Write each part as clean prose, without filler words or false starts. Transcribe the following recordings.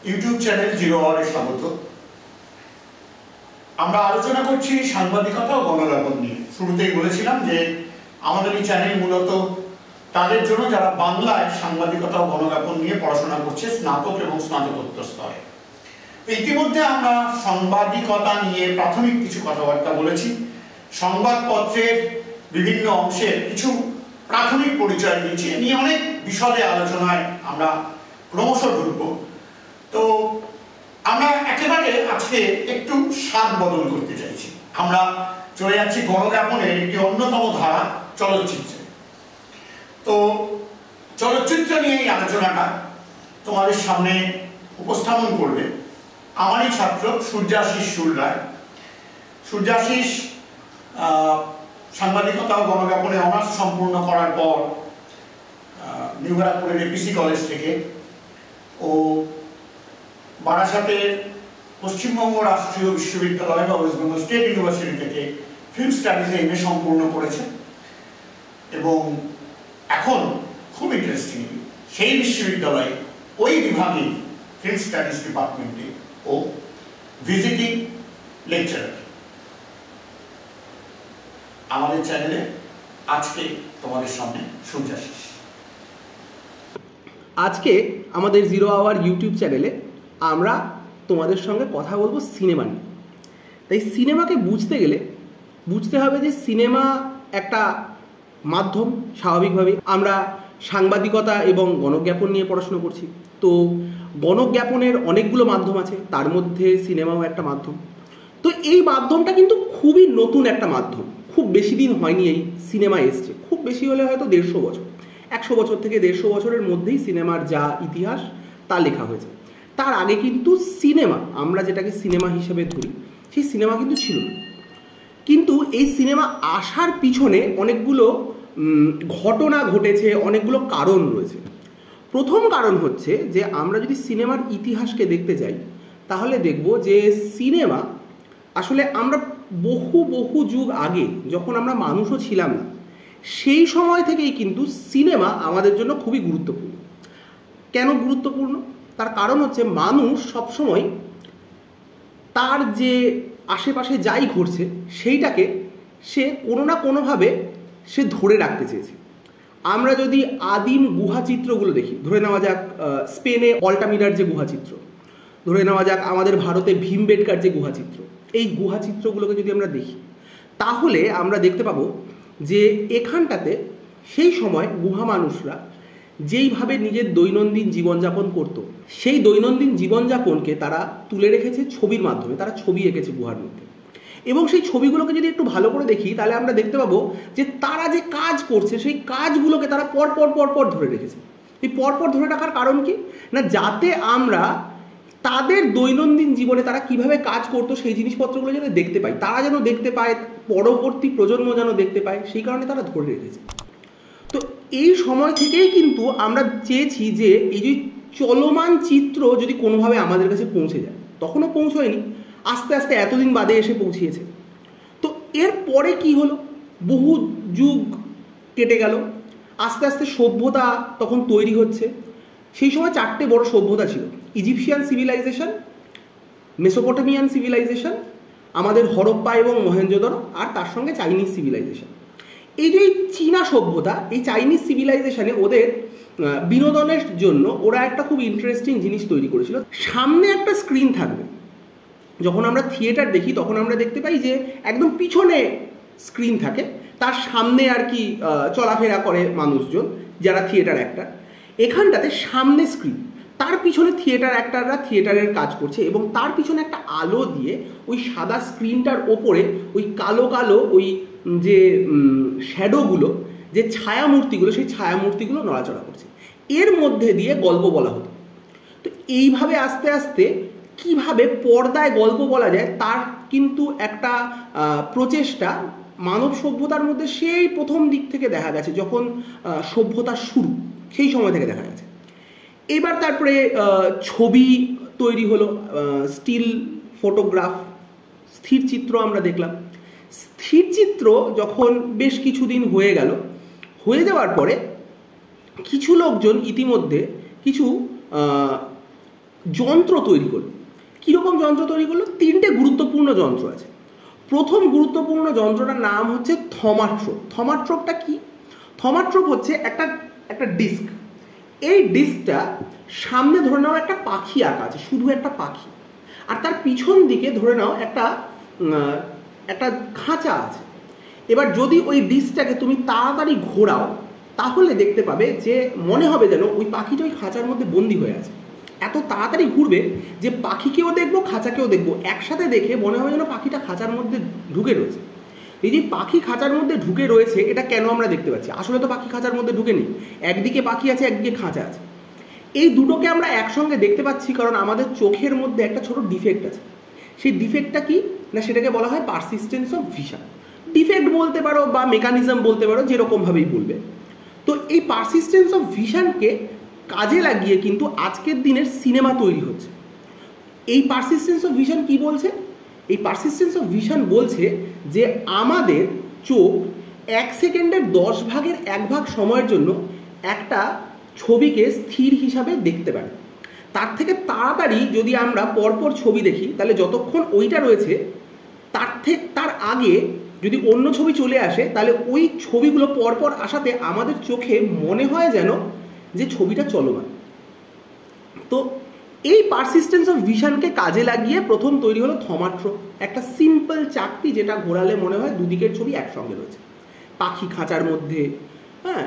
YouTube channel zero আওয়ারে স্বাগত। আমরা আলোচনা করছি সাংবাদিকতা ও গণজ্ঞাপন নিয়ে। শুরুতেই বলেছিলাম যে আমাদের এই চ্যানেল মূলত তাদের জন্য যারা বাংলায় সাংবাদিকতা ও গণজ্ঞাপন নিয়ে পড়াশোনা করছে স্নাতক এবং স্নাতকোত্তর স্তরে। ইতিমধ্যে আমরা সাংবাদিকতা নিয়ে প্রাথমিক কিছু কথাবার্তা বলেছি, সংবাদপত্রের বিভিন্ন অংশের কিছু প্রাথমিক পরিচয় দিয়েছি, এ নিয়ে অনেক বিশদে আলোচনায় আমরা ক্রমশ ঢুকব। তো আমরা একেবারে আজকে একটু স্বাদ বদল করতে চাইছি। আমরা চলে যাচ্ছি গণজ্ঞাপনের একটি অন্যতম ধারা চলচ্চিত্রে। তো চলচ্চিত্র নিয়ে এই আলোচনাটা তোমাদের সামনে উপস্থাপন করবে আমারই ছাত্র সূর্যাশিস সুররায়। সূর্যাশিস সাংবাদিকতা ও গণজ্ঞাপনে অনার্স সম্পূর্ণ করার পর নিউ ব্যারাকপুরের এপিসি কলেজ থেকে ও বারাসাতের পশ্চিমবঙ্গ রাষ্ট্রীয় বিশ্ববিদ্যালয় বা ওয়েস্ট বেঙ্গল স্টেট ইউনিভার্সিটি থেকে ফিল্ম স্টাডিজে এমএ সম্পূর্ণ করেছে এবং এখন খুব ইন্টারেস্টিং সেই বিশ্ববিদ্যালয়ে ওই বিভাগে ফিল্ম স্টাডিজ ডিপার্টমেন্টে ও ভিজিটিং লেকচারার। আমাদের চ্যানেলে আজকে তোমাদের সামনে সূর্যাশিস। আজকে আমাদের জিরো আওয়ার ইউটিউব চ্যানেলে আমরা তোমাদের সঙ্গে কথা বলবো সিনেমা নিয়ে। তাই সিনেমাকে বুঝতে গেলে বুঝতে হবে যে সিনেমা একটা মাধ্যম। স্বাভাবিকভাবে আমরা সাংবাদিকতা এবং গণজ্ঞাপন নিয়ে পড়াশোনা করছি, তো গণজ্ঞাপনের অনেকগুলো মাধ্যম আছে, তার মধ্যে সিনেমাও একটা মাধ্যম। তো এই মাধ্যমটা কিন্তু খুবই নতুন একটা মাধ্যম, খুব বেশি দিন হয়নি এই সিনেমা এসছে, খুব বেশি হলে হয়তো 150 বছর, 100 বছর থেকে 150 বছরের মধ্যেই সিনেমার যা ইতিহাস তা লেখা হয়েছে। তার আগে কিন্তু সিনেমা, আমরা যেটাকে সিনেমা হিসেবে ধরি, সেই সিনেমা কিন্তু ছিল না। কিন্তু এই সিনেমা আসার পিছনে অনেকগুলো ঘটনা ঘটেছে, অনেকগুলো কারণ রয়েছে। প্রথম কারণ হচ্ছে যে আমরা যদি সিনেমার ইতিহাসকে দেখতে যাই তাহলে দেখব যে সিনেমা আসলে আমরা বহু যুগ আগে, যখন আমরা মানুষও ছিলাম না, সেই সময় থেকেই কিন্তু সিনেমা আমাদের জন্য খুবই গুরুত্বপূর্ণ। কেন গুরুত্বপূর্ণ? তার কারণ হচ্ছে মানুষ সবসময় তার যে আশেপাশে যাই ঘটছে সেইটাকে সে কোনো না কোনোভাবে সে ধরে রাখতে চেয়েছে। আমরা যদি আদিম গুহাচিত্রগুলো দেখি, ধরে নেওয়া যাক স্পেনে অল্টামিরার যে গুহাচিত্র, ধরে নেওয়া যাক আমাদের ভারতে ভীমবেটকার যে গুহাচিত্র, এই গুহাচিত্রগুলোকে যদি আমরা দেখি তাহলে আমরা দেখতে পাবো যে এখানটাতে সেই সময় গুহা মানুষরা যেইভাবে নিজের দৈনন্দিন জীবনযাপন করত, সেই দৈনন্দিন জীবনযাপনকে তারা তুলে রেখেছে ছবির মাধ্যমে। তারা ছবি এঁকেছে গুহার মধ্যে, এবং সেই ছবিগুলোকে যদি একটু ভালো করে দেখি তাহলে আমরা দেখতে পাবো যে তারা যে কাজ করছে সেই কাজগুলোকে তারা পরপর ধরে রেখেছে। এই পরপর ধরে রাখার কারণ কি না, যাতে আমরা তাদের দৈনন্দিন জীবনে তারা কিভাবে কাজ করতো সেই জিনিসপত্রগুলো যেন দেখতে পাই, তারা যেন দেখতে পায়, পরবর্তী প্রজন্ম যেন দেখতে পায়, সেই কারণে তারা ধরে রেখেছে। তো এই সময় থেকেই কিন্তু আমরা চেয়েছি যে এই যে চলমান চিত্র যদি কোনোভাবে আমাদের কাছে পৌঁছে যায়, তখনও পৌঁছয়নি, আস্তে আস্তে এতদিন বাদে এসে পৌঁছিয়েছে। তো এর পরে কি হলো, বহু যুগ কেটে গেল, আস্তে আস্তে সভ্যতা তখন তৈরি হচ্ছে। সেই সময় 4টে বড় সভ্যতা ছিল: ইজিপশিয়ান সিভিলাইজেশন, মেসোপটেমিয়ান সিভিলাইজেশন, আমাদের হরপ্পা এবং মহেঞ্জোদারো, আর তার সঙ্গে চাইনিজ সিভিলাইজেশন। এই যে চীনা সভ্যতা, এই চাইনিজ সিভিলাইজেশনে ওদের বিনোদনের জন্য ওরা একটা খুব ইন্টারেস্টিং জিনিস তৈরি করেছিল। সামনে একটা স্ক্রিন থাকবে, যখন আমরা থিয়েটার দেখি তখন আমরা দেখতে পাই যে একদম পিছনে স্ক্রিন থাকে, তার সামনে আর কি চলাফেরা করে মানুষজন যারা থিয়েটার অ্যাক্টার। এখানটাতে সামনে স্ক্রিন, তার পিছনে থিয়েটার অ্যাক্টাররা থিয়েটারের কাজ করছে, এবং তার পিছনে একটা আলো দিয়ে ওই সাদা স্ক্রিনটার ওপরে ওই কালো ওই যে শ্যাডোগুলো, যে ছায়ামূর্তিগুলো, সেই ছায়ামূর্তিগুলো নড়াচড়া করছে। এর মধ্যে দিয়ে গল্প বলা হতো। তো এইভাবে আস্তে আস্তে কিভাবে পর্দায় গল্প বলা যায় তার কিন্তু একটা প্রচেষ্টা মানব সভ্যতার মধ্যে সেই প্রথম দিক থেকে দেখা গেছে, যখন সভ্যতার শুরু, সেই সময় থেকে দেখা গেছে। এবার তারপরে ছবি তৈরি হলো, স্টিল ফটোগ্রাফ, স্থির চিত্র আমরা দেখলাম। স্থির চিত্র যখন বেশ কিছুদিন হয়ে গেল, হয়ে যাওয়ার পরে কিছু লোকজন ইতিমধ্যে কিছু যন্ত্র তৈরি করলো। কীরকম যন্ত্র তৈরি করলো? 3টে গুরুত্বপূর্ণ যন্ত্র আছে। প্রথম গুরুত্বপূর্ণ যন্ত্রটার নাম হচ্ছে থমাট্রোপ। থমাট্রোপটা কি? থমাট্রোপ হচ্ছে একটা ডিস্ক। এই ডিস্কটা সামনে ধরে নাও একটা পাখি আঁকা আছে, শুধু একটা পাখি, আর তার পিছন দিকে ধরে নাও একটা খাঁচা আছে। এবার যদি ওই ডিস্কটাকে তুমি তাড়াতাড়ি ঘোরাও তাহলে দেখতে পাবে যে মনে হবে যেন ওই পাখিটা ওই খাঁচার মধ্যে বন্দি হয়ে আছে। এত তাড়াতাড়ি ঘুরবে যে পাখিকেও দেখবো খাঁচাকেও দেখবো, একসাথে দেখে মনে হবে যেন পাখিটা খাঁচার মধ্যে ঢুকে রয়েছে। এই যে পাখি খাঁচার মধ্যে ঢুকে রয়েছে এটা কেন আমরা দেখতে পাচ্ছি? আসলে তো পাখি খাঁচার মধ্যে ঢুকে নেই, একদিকে পাখি আছে একদিকে খাঁচা আছে। এই দুটোকে আমরা একসঙ্গে দেখতে পাচ্ছি কারণ আমাদের চোখের মধ্যে একটা ছোট ডিফেক্ট আছে। সেই ডিফেক্টটা কি না, সেটাকে বলা হয় পারসিস্টেন্স অফ ভিশন। ডিফেক্ট বলতে পারো বা মেকানিজম বলতে পারো, যেরকমভাবেই বলবে। তো এই পারসিস্টেন্স অফ ভিশনকে কাজে লাগিয়ে কিন্তু আজকের দিনের সিনেমা তৈরি হচ্ছে। এই পারসিস্টেন্স অফ ভিশন কি বলছে? এই পারসিস্টেন্স অফ ভিশন বলছে যে আমাদের চোখ 1 সেকেন্ডের 10 ভাগের 1 ভাগ সময়ের জন্য একটা ছবিকে স্থির হিসাবে দেখতে পারে। তার থেকে তাড়াতাড়ি যদি আমরা পরপর ছবি দেখি তাহলে যতক্ষণ ওইটা রয়েছে তার আগে যদি অন্য ছবি চলে আসে তাহলে ওই ছবিগুলো পরপর আসাতে আমাদের চোখে মনে হয় যেন যে ছবিটা চলমান। তো এই পারসিস্টেন্স অফ ভিশনকে কাজে লাগিয়ে প্রথম তৈরি হলো থমাট্রোপ, একটা সিম্পল চাকতি যেটা ঘোরালে মনে হয় দুদিকের ছবি একসঙ্গে রয়েছে। পাখি খাঁচার মধ্যে, হ্যাঁ,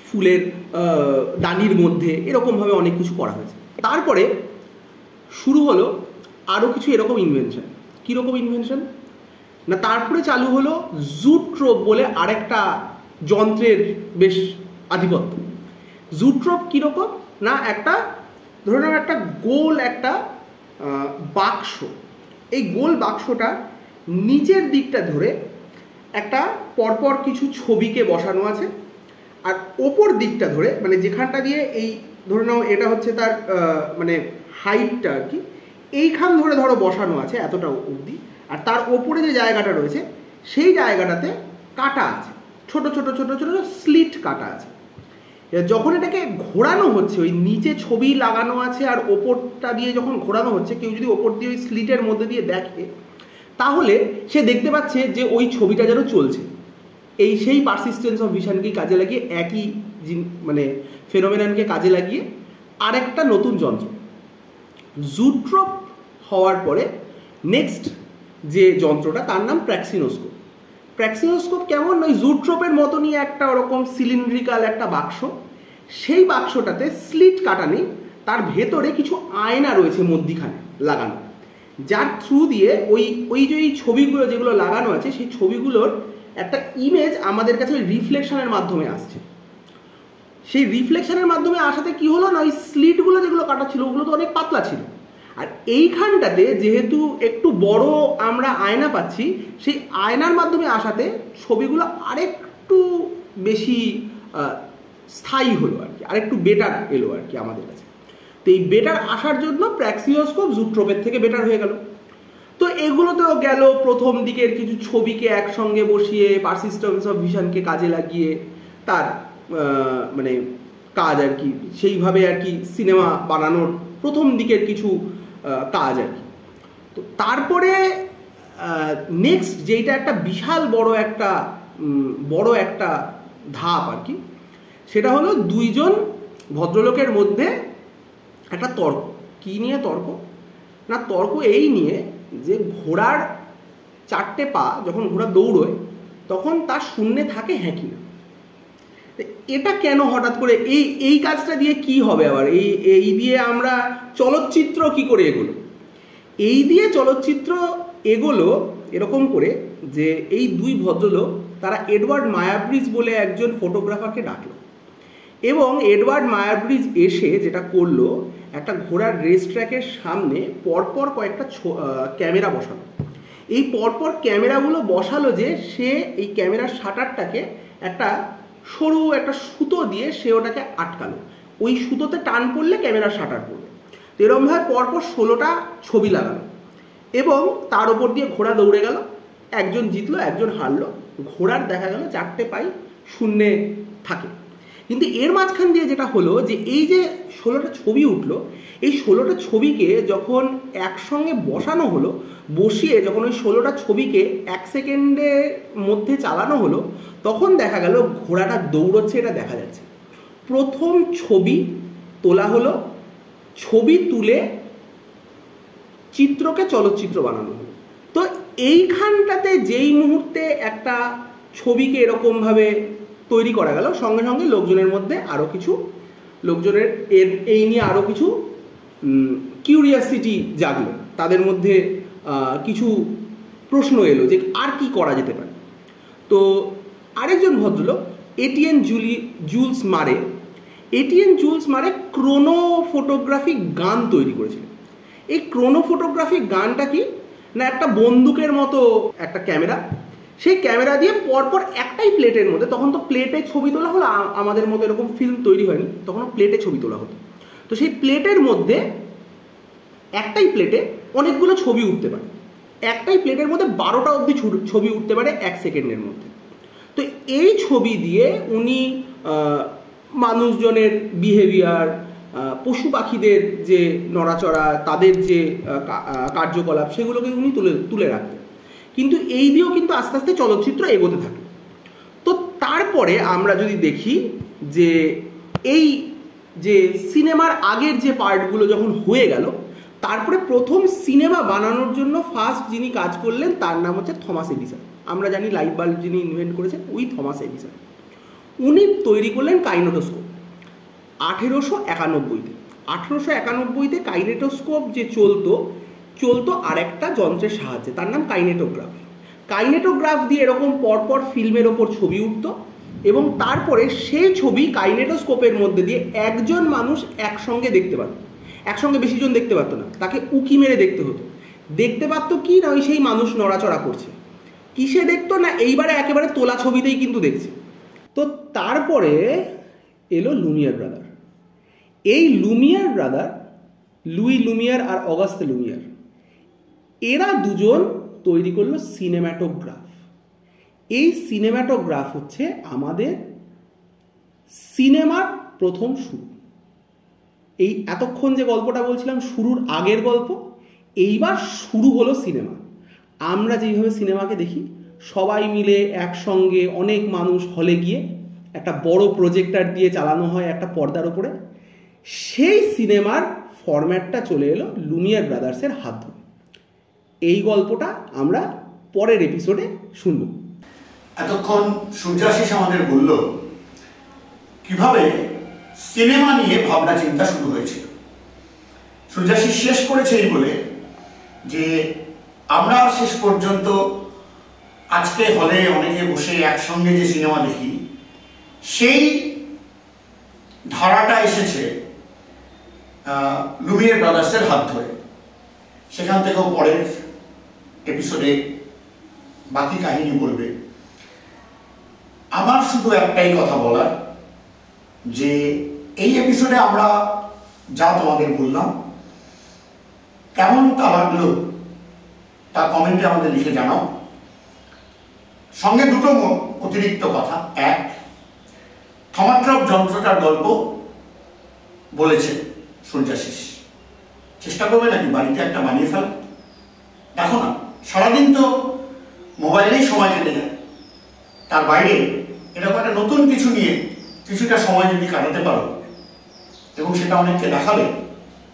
ফুলের দানির মধ্যে, এরকমভাবে অনেক কিছু করা হয়েছে। তারপরে শুরু হলো আরও কিছু এরকম ইনভেনশন। কীরকম ইনভেনশন না, তারপরে চালু হলো জুট্রোপ বলে আরেকটা যন্ত্রের বেশ আধিপত্য। জুট্রোপ কীরকম না, ধরে নাও একটা গোল একটা বাক্স। এই গোল বাক্সটা নিচের দিকটা ধরে একটা পরপর কিছু ছবিকে বসানো আছে, আর ওপর দিকটা ধরে মানে যেখানটা দিয়ে এই ধরে নাও এটা হচ্ছে তার মানে হাইটটা আর কি, এইখান ধরে ধরো বসানো আছে এতটা অবধি, আর তার ওপরে যে জায়গাটা রয়েছে সেই জায়গাটাতে কাটা আছে, ছোট ছোট ছোট ছোট স্লিট কাটা আছে। যখন এটাকে ঘোরানো হচ্ছে, ওই নিচে ছবি লাগানো আছে আর ওপরটা দিয়ে যখন ঘোরানো হচ্ছে, কেউ যদি ওপর দিয়ে ওই স্লিটের মধ্যে দিয়ে দেখে তাহলে সে দেখতে পাচ্ছে যে ওই ছবিটা যেন চলছে। সেই পারসিস্টেন্স অফ ভিশনকে কাজে লাগিয়ে একই মানে ফেনোমেননকে কাজে লাগিয়ে আরেকটা নতুন যন্ত্র জুট্রোপ হওয়ার পরে নেক্সট যে যন্ত্রটা তার নাম প্র্যাক্সিনোস্কোপ। প্র্যাক্সিনোস্কোপ কেমন, ওই জুট্রোপের মতনই একটা ওরকম সিলিন্ড্রিক্যাল একটা বাক্স, সেই বাক্সটাতে স্লিট কাটা নেই, তার ভেতরে কিছু আয়না রয়েছে মধ্যিখানে লাগানো, যার থ্রু দিয়ে ওই যে ছবিগুলো যেগুলো লাগানো আছে সেই ছবিগুলোর একটা ইমেজ আমাদের কাছে ওই রিফ্লেকশনের মাধ্যমে আসছে। সেই রিফ্লেকশনের মাধ্যমে আসাতে কি হলো না, ওই স্লিটগুলো যেগুলো কাটা ছিল ওগুলো তো অনেক পাতলা ছিল, আর এইখানটাতে যেহেতু একটু বড় আমরা আয়না পাচ্ছি, সেই আয়নার মাধ্যমে আসাতে ছবিগুলো আরেকটু বেশি স্থায়ী হলো আর কি, আরেকটু বেটার এলো আর কি আমাদের কাছে। তো এই বেটার আসার জন্য প্র্যাক্সিনোস্কোপ জুট্রোপের থেকে বেটার হয়ে গেল। তো এগুলোতেও গেল প্রথম দিকের কিছু ছবিকে একসঙ্গে বসিয়ে পারসিস্টেন্স অফ ভিশনকে কাজে লাগিয়ে তার মানে কাজ আর কি, সেইভাবে আর কি সিনেমা বানানোর প্রথম দিকের কিছু কাজ আর কি। তো তারপরে নেক্সট যেটা একটা বিশাল বড় একটা ধাপ আর কি, সেটা হলো দুইজন ভদ্রলোকের মধ্যে একটা তর্ক। কি নিয়ে তর্ক না, তর্ক এই নিয়ে যে ঘোড়ার 4টে পা যখন ঘোড়া দৌড়োয় তখন তার শূন্যে থাকে হ্যাঁ কি না। এটা কেন হঠাৎ করে এই কাজটা দিয়ে কি হবে আবার, এই দিয়ে আমরা চলচ্চিত্র কি করে এগোলো? এই দিয়ে চলচ্চিত্র এগোলো এরকম করে যে এই দুই ভদ্রলোক তারা এডওয়ার্ড মায়াব্রিজ বলে একজন ফটোগ্রাফারকে ডাকলো, এবং এডওয়ার্ড মায়াব্রিজ এসে যেটা করলো, একটা ঘোড়ার রেস ট্র্যাকের সামনে পরপর কয়েকটা ক্যামেরা বসালো। এই পরপর ক্যামেরাগুলো বসালো যে সে এই ক্যামেরার শাটারটাকে একটা সরু একটা সুতো দিয়ে সে ওটাকে আটকালো, ওই সুতোতে টান পড়লে ক্যামেরার শাটার পড়বে। তো এরকমভাবে পরপর 16টা ছবি লাগালো, এবং তার উপর দিয়ে ঘোড়া দৌড়ে গেল, একজন জিতলো একজন হারলো। ঘোড়ার দেখা গেল 4টে পাই শূন্যে থাকে। কিন্তু এর মাঝখান দিয়ে যেটা হলো যে এই যে 16টা ছবি উঠলো, এই 16টা ছবিকে যখন একসঙ্গে বসানো হলো, বসিয়ে যখন ওই 16টা ছবিকে 1 সেকেন্ডের মধ্যে চালানো হলো, তখন দেখা গেল ঘোড়াটা দৌড়চ্ছে, এটা দেখা যাচ্ছে। প্রথম ছবি তোলা হলো, ছবি তুলে চিত্রকে চলচ্চিত্র বানানো হলো। তো এইখানটাতে যেই মুহূর্তে একটা ছবিকে এরকমভাবে তৈরি করা গেল, সঙ্গে সঙ্গে লোকজনের মধ্যে আরও কিছু লোকজনের এই নিয়ে আরও কিছু কিউরিয়াসিটি জাগলো, তাদের মধ্যে কিছু প্রশ্ন এলো যে আর কি করা যেতে পারে। তো আরেকজন ভদ্রলোক এটিএন জুলস মারে ক্রোনো ফটোগ্রাফিক গান তৈরি করেছিলেন। এই ক্রোনো ফটোগ্রাফিক গানটা কি না, একটা বন্দুকের মতো একটা ক্যামেরা, সেই ক্যামেরা দিয়ে পরপর একটাই প্লেটের মধ্যে, তখন তো প্লেটে ছবি তোলা হলো, আমাদের মতো এরকম ফিল্ম তৈরি হয়নি, তখন প্লেটে ছবি তোলা হতো। তো সেই প্লেটের মধ্যে একটাই প্লেটে অনেকগুলো ছবি উঠতে পারে, একটাই প্লেটের মধ্যে 12টা অবধি ছবি উঠতে পারে 1 সেকেন্ডের মধ্যে। তো এই ছবি দিয়ে উনি মানুষজনের বিহেভিয়ার, পশু পাখিদের যে নড়াচড়া, তাদের যে কার্যকলাপ, সেগুলোকে উনি তুলে রাখতেন। কিন্তু এই দিয়েও কিন্তু আস্তে আস্তে চলচ্চিত্র এগোতে থাকে। তো তারপরে আমরা যদি দেখি যে এই যে সিনেমার আগের যে পার্টগুলো যখন হয়ে গেল, তারপরে প্রথম সিনেমা বানানোর জন্য ফার্স্ট যিনি কাজ করলেন তার নাম হচ্ছে থমাস এডিসন। আমরা জানি লাইট বাল্ব যিনি ইনভেন্ট করেছেন ওই থমাস এডিসন। উনি তৈরি করলেন কাইনেটোস্কোপ 1891-তে। 1891-তে কাইনেটোস্কোপ যে চলতো আর একটা যন্ত্রের সাহায্যে, তার নাম কাইনেটোগ্রাফ দিয়ে এরকম পরপর ফিল্মের ওপর ছবি উঠতো, এবং তারপরে সেই ছবি কাইনেটোস্কোপের মধ্যে দিয়ে একজন মানুষ একসঙ্গে দেখতে পারত। একসঙ্গে বেশি জন দেখতে পারতো না, তাকে উকি মেরে দেখতে হতো। দেখতে পারতো কি না, ওই সেই মানুষ নড়াচড়া করছে। কিসে দেখতো না, এইবারে একেবারে তোলা ছবিতেই কিন্তু দেখছে। তো তারপরে এলো লুমিয়ার ব্রাদার। এই লুমিয়ার ব্রাদার, লুই লুমিয়ার আর অগাস্তে লুমিয়ার, এরা দুজন তৈরি করলো সিনেম্যাটোগ্রাফ। এই সিনেম্যাটোগ্রাফ হচ্ছে আমাদের সিনেমার প্রথম শুরু। এই এতক্ষণ যে গল্পটা বলছিলাম শুরুর আগের গল্প, এইবার শুরু হলো সিনেমা। আমরা যেইভাবে সিনেমাকে দেখি, সবাই মিলে একসঙ্গে অনেক মানুষ হলে গিয়ে একটা বড় প্রজেক্টর দিয়ে চালানো হয় একটা পর্দার উপরে, সেই সিনেমার ফরম্যাটটা চলে এলো লুমিয়ার ব্রাদার্সের হাত ধরে। এই গল্পটা আমরা পরের এপিসোডে শুনব। এতক্ষণ সূর্যাশিস আমাদের বলল কিভাবে সিনেমা নিয়ে ভাবনা চিন্তা শুরু হয়েছিল। সূর্যাশিস শেষ করেছে এই বলে যে আমরা শেষ পর্যন্ত আজকে হলে অনেকে বসে একসঙ্গে যে সিনেমা দেখি, সেই ধারাটা এসেছে লুমিয়ার ব্রাদার্সের হাত ধরে। সেখান থেকেও পরের এপিসোডে বাকি কাহিনী বলবে। আমার শুধু একটাই কথা বলার, যে এই এপিসোডে আমরা যা তোমাদের বললাম কেমন তা লাগলো তা কমেন্টে আমাদের লিখে জানাও। সঙ্গে দুটো অতিরিক্ত কথা। এক, থমাট্রপ যন্ত্রটার গল্প বলেছে সূর্যাশিস, চেষ্টা করবে নাকি বাড়িতে একটা বানিয়ে ফেলা? দেখো না, সারাদিন তো মোবাইলেই সময় কেটে যায়, তার বাইরে এরকম একটা নতুন কিছু নিয়ে কিছুটা সময় যদি কাটাতে পারো এবং সেটা অনেককে দেখাবে,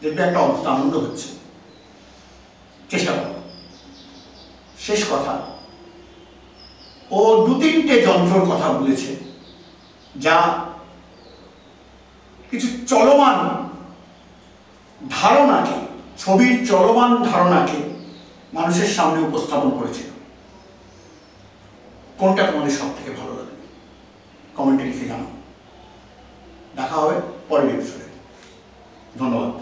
দেখবে একটা অদ্ভুত আনন্দ হচ্ছে। চেষ্টা করো। শেষ কথা, ও 2-3টে যন্ত্রর কথা বলেছে যা কিছু চলমান ধারণাকে, ছবির চলমান ধারণাকে মানুষের সামনে উপস্থাপন করেছিল। কোনটা তোমাদের সব থেকে ভালো লাগে কমেন্টে লিখে জানাও। দেখা হবে পরের এপিসোডে। ধন্যবাদ।